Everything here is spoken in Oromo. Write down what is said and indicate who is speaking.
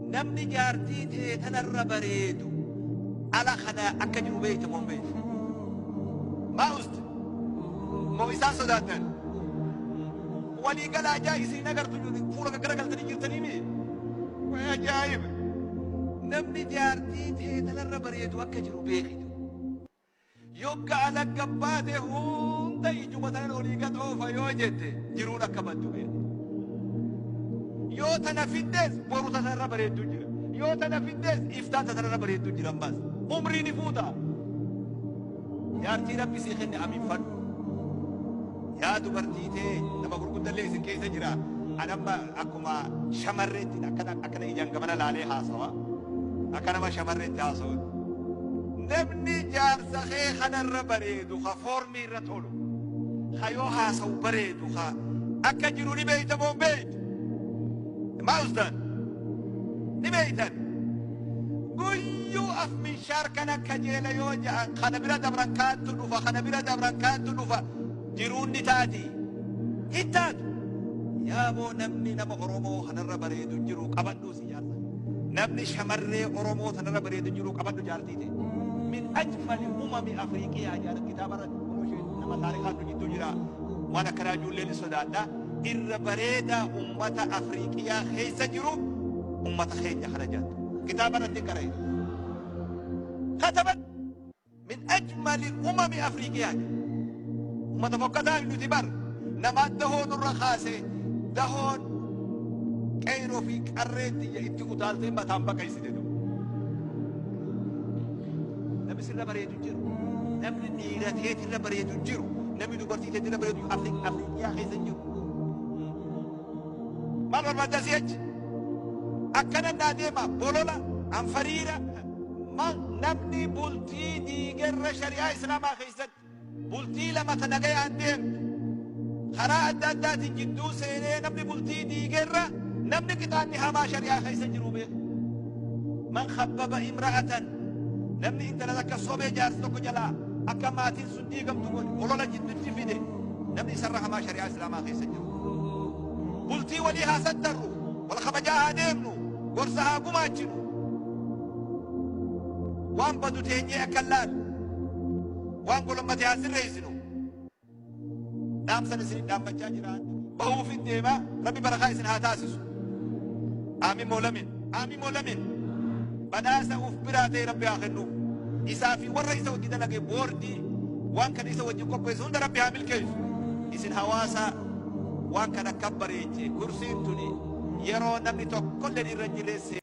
Speaker 1: namni jaartii ta'e tanarra bareedu ala kana akka jiru beeyta moo beeyta maa uste moo isaan sodaatan walii galaa isin agartu fuula garagaltanii jirtanii mi way ajaa'iba namni jaartii ta'e tanarra bareedu akka jiru beekitu yokka ala gabbaate hunda ijuma tanan olii gad oofa yoo jette jiruun akka baddu beeku yoo tana fiddes boru tanarra bareedu jira yoo tana fiddes iftaan tanarra bareedu jira bas umrii ni fuuta jaartii rabbi si kenne amin fadhu yaa dubartii ta'e nama gurguddallee isin keessa jira anamma akkuma shamarreetti akkana ijaan gamana laalee haasawa akka nama shamarreetti haasawu namni jaarsa kee kanarra bareedu ka foormii irra tolu ka yoo haasawu bareedu ka akka jiru ni beeyta moo beeyta maa ustaan ni beeytan guyyuu af minshaar kana kajeela yoo ja'an kana bira dabran kaantu dhufa kana bira dabran kaantu dhufa jiruun ni taati hittaatu yaaboo namni nama oromoo kanarra bareedu jiru qabadhuu si jaarsa namni shamarree oromoo tanarra bareedu jiru qabadhu jaartiite min ajmali umami afriiqiyaa jaara kitaaba nama taarikaatu jiddu jira waan akkanaa ijoolleen ni sodaadha irra bareedaa ummata afriiqiyaa keessa jiru ummata keenya kana jaatu kitaaba irratti qara'e kataban min ajmali umami afriiqiyaa ummata fokkataa nuti bar nama dahoon irra kaase dahoon qeyroo fi qarreetti itti utaaltee mataan baqaysite du namni sirra bareedu jiru namni dhiirateeti irra bareedu jiru namni dubartiiteeti irra bareedu afriiqiyaa keessa jiru maal barbaadda si'achi akkana naa deema bolola anfariira namni bultii diigerra shari'aa islaamaa keessatti bultii lama ta nagayaan deemtu karaa adda addaatiin jidduu seenee namni bultii diigerra namni qixaanni hamaa shari'aa keessa jiru beeku man khabbaba imra'atan namni intala takka sobee jaarsi tokko jalaa akka maatiin sun diigamtu godhe olola jiddutti fide namni isarra hamaa shari'aa islaamaa keessa jiru bultii walii haa saddarru wal kabajaa haa deemnu gorsa haa gumaachinu waan badu teenyee akka laalu waan golommate haa sirreessinu dhaamsan isin dhaammachaa jiraan bahuuf hin deema rabbi barakaa isin haa taasisu aamin moo lamin badhaasa uf biraa ta'e rabbi haa kennu isaa fi warra isa wajji dalage boordii waan kana isa wajji qopheessu hunda rabbi haa milkeessu isin hawaasa waan kana akka bareeche kursiin tuni yeroo namni tokkolleen irra jileesse